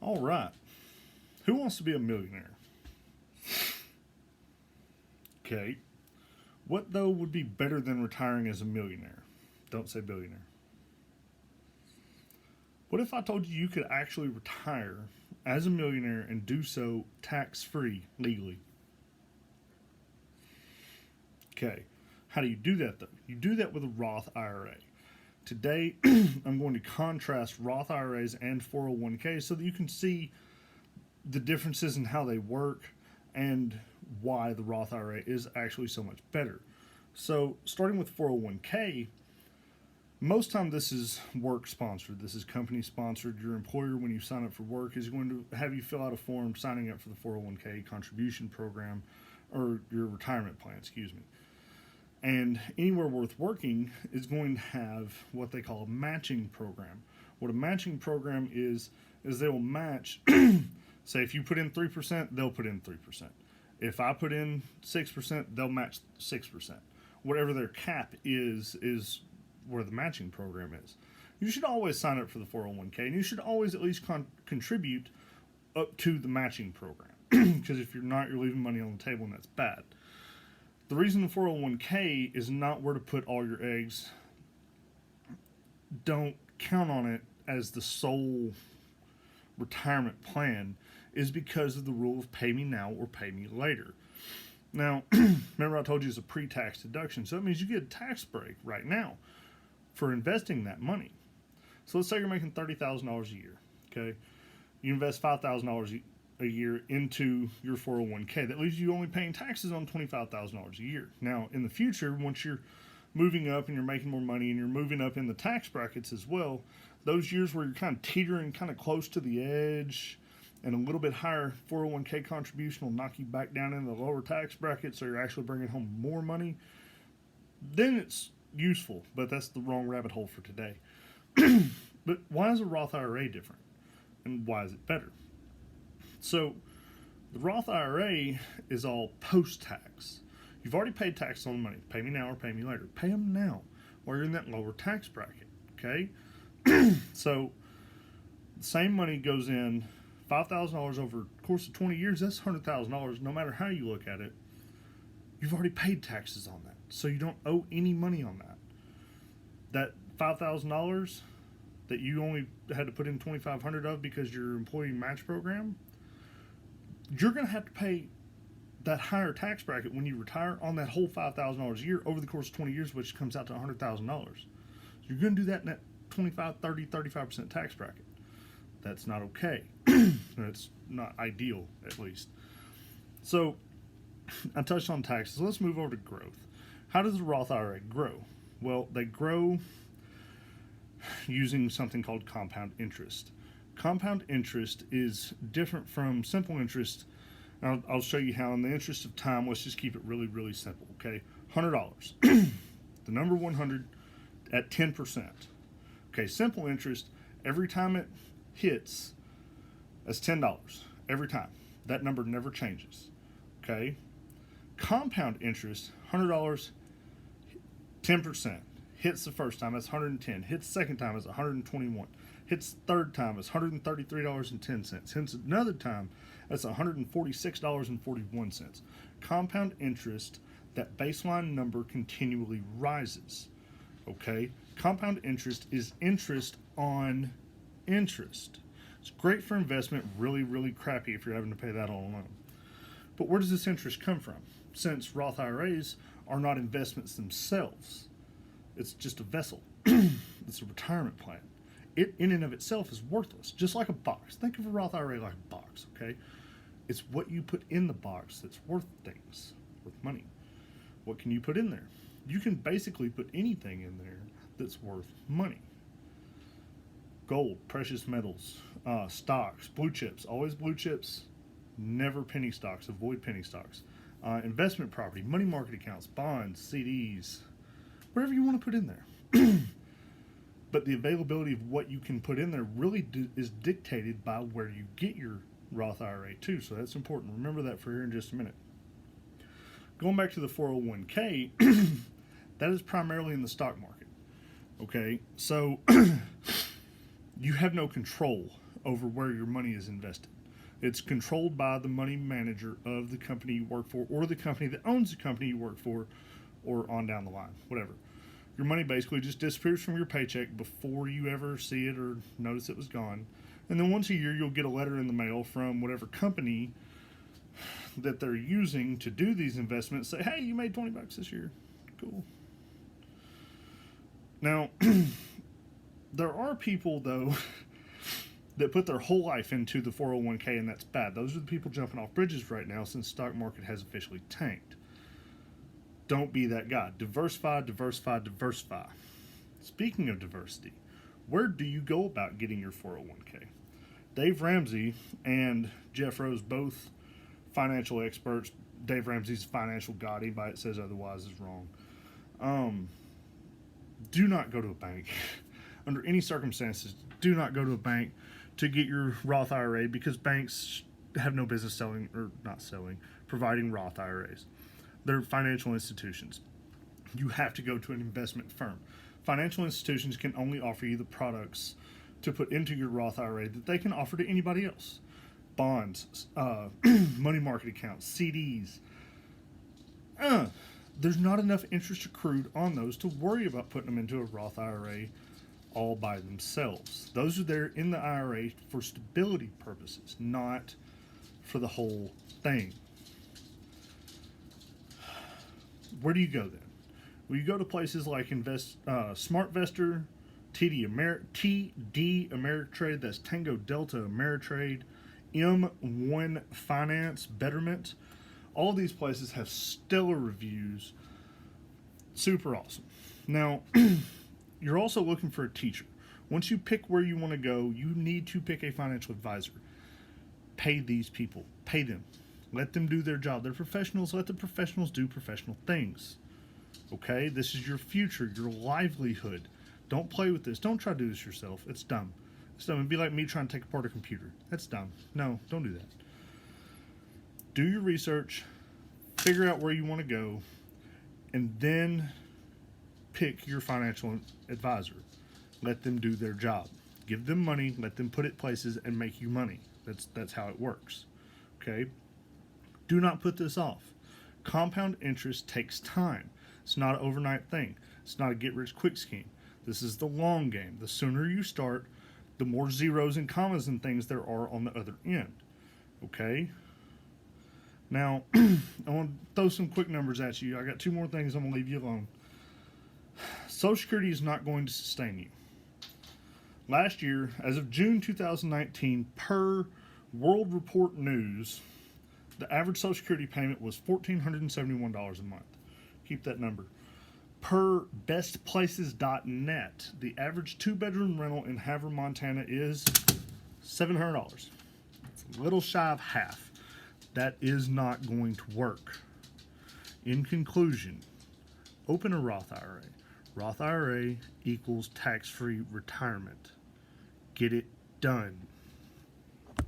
All right. Who wants to be a millionaire? Okay. What, though, would be better than retiring as a millionaire? Don't say billionaire. What if I told you you could actually retire as a millionaire and do so tax free legally? Okay. How do you do that, though? You do that with a Roth IRA. Today, I'm going to contrast Roth IRAs and 401ks so that you can see the differences in how they work and why the Roth IRA is actually so much better. So, starting with 401k, most time this is work sponsored. This is company sponsored. Your employer, when you sign up for work, is going to have you fill out a form signing up for the 401k contribution program or your retirement plan, excuse me. And anywhere worth working is going to have what they call a matching program. What a matching program is they will match, say if you put in 3%, they'll put in 3%. If I put in 6%, they'll match 6%. Whatever their cap is where the matching program is. You should always sign up for the 401k, and you should always at least contribute up to the matching program. Because if you're not, you're leaving money on the table, and that's bad. The reason the 401k is not where to put all your eggs, don't count on it as the sole retirement plan, is because of the rule of pay me now or pay me later. Now, remember I told you it's a pre-tax deduction, so that means you get a tax break right now for investing that money. So let's say you're making $30,000 a year, okay? You invest $5,000 a year into your 401k. That leaves you only paying taxes on $25,000 a year. Now, in the future, once you're moving up and you're making more money and you're moving up in the tax brackets as well, those years where you're kind of teetering kind of close to the edge and a little bit higher 401k contribution will knock you back down into the lower tax bracket, so you're actually bringing home more money, then it's useful, but that's the wrong rabbit hole for today. But why is a Roth IRA different? And why is it better? So, the Roth IRA is all post-tax. You've already paid taxes on the money. Pay me now or pay me later. Pay them now while you're in that lower tax bracket, okay? So, the same money goes in, $5,000 over the course of 20 years, that's $100,000 no matter how you look at it. You've already paid taxes on that, so you don't owe any money on that. That $5,000 that you only had to put in $2,500 of because your employee match program, you're going to have to pay that higher tax bracket when you retire on that whole $5,000 a year over the course of 20 years, which comes out to $100,000. So you're going to do that in that 25, 30, 35% tax bracket. That's not okay. That's not ideal, at least. So I touched on taxes. Let's move over to growth. How does the Roth IRA grow? Well, they grow using something called compound interest. Compound interest is different from simple interest. I'll show you how. In the interest of time, let's just keep it really, really simple, okay? $100. The number 100 at 10%. Okay, simple interest, every time it hits, that's $10. Every time. That number never changes, okay? Compound interest, $100, 10%. Hits the first time, that's $110. Hits the second time, it's $121. Hits the third time, it's $133.10. Hits another time, that's $146.41. Compound interest, that baseline number continually rises. Okay? Compound interest is interest on interest. It's great for investment, really, really crappy if you're having to pay that all alone. But where does this interest come from? Since Roth IRAs are not investments themselves, it's just a vessel. It's a retirement plan. It, in and of itself, is worthless, just like a box. Think of a Roth IRA like a box, okay? It's what you put in the box that's worth things, worth money. What can you put in there? You can basically put anything in there that's worth money. Gold, precious metals, stocks, blue chips, always blue chips, never penny stocks, avoid penny stocks. Investment property, money market accounts, bonds, CDs, whatever you want to put in there. But the availability of what you can put in there really is dictated by where you get your Roth IRA too. So that's important. Remember that for here in just a minute. Going back to the 401k, that is primarily in the stock market. Okay, so you have no control over where your money is invested. It's controlled by the money manager of the company you work for, or the company that owns the company you work for, or on down the line, whatever. Your money basically just disappears from your paycheck before you ever see it or notice it was gone. And then once a year, you'll get a letter in the mail from whatever company that they're using to do these investments. Say, hey, you made $20 this year. Cool. Now, there are people, though, that put their whole life into the 401k, and that's bad. Those are the people jumping off bridges right now since the stock market has officially tanked. Don't be that guy. Diversify, diversify, diversify. Speaking of diversity, where do you go about getting your 401k? Dave Ramsey and Jeff Rose, both financial experts. Dave Ramsey's a financial god. Anybody that says otherwise is wrong. Do not go to a bank. Under any circumstances, do not go to a bank to get your Roth IRA, because banks have no business providing Roth IRAs. They're financial institutions. You have to go to an investment firm. Financial institutions can only offer you the products to put into your Roth IRA that they can offer to anybody else. Bonds, money market accounts, CDs. There's not enough interest accrued on those to worry about putting them into a Roth IRA all by themselves. Those are there in the IRA for stability purposes, not for the whole thing. Where do you go then? Well, you go to places like SmartVestor, TD Ameritrade, that's Tango Delta Ameritrade, M1 Finance, Betterment. All of these places have stellar reviews. Super awesome. Now, you're also looking for a teacher. Once you pick where you want to go, you need to pick a financial advisor. Pay these people. Pay them. Let them do their job. They're professionals. Let the professionals do professional things. Okay? This is your future, your livelihood. Don't play with this. Don't try to do this yourself. It's dumb. It's dumb. It'd be like me trying to take apart a computer. That's dumb. No, don't do that. Do your research. Figure out where you want to go. And then pick your financial advisor. Let them do their job. Give them money. Let them put it places and make you money. That's how it works. Okay? Do not put this off. Compound interest takes time. It's not an overnight thing. It's not a get-rich-quick scheme. This is the long game. The sooner you start, the more zeros and commas and things there are on the other end. Okay? Now, I want to throw some quick numbers at you. I got two more things. I'm going to leave you alone. Social Security is not going to sustain you. Last year, as of June 2019, per World Report News, the average Social Security payment was $1,471 a month. Keep that number. Per bestplaces.net, the average two-bedroom rental in Havre, Montana is $700. It's a little shy of half. That is not going to work. In conclusion, open a Roth IRA. Roth IRA equals tax-free retirement. Get it done.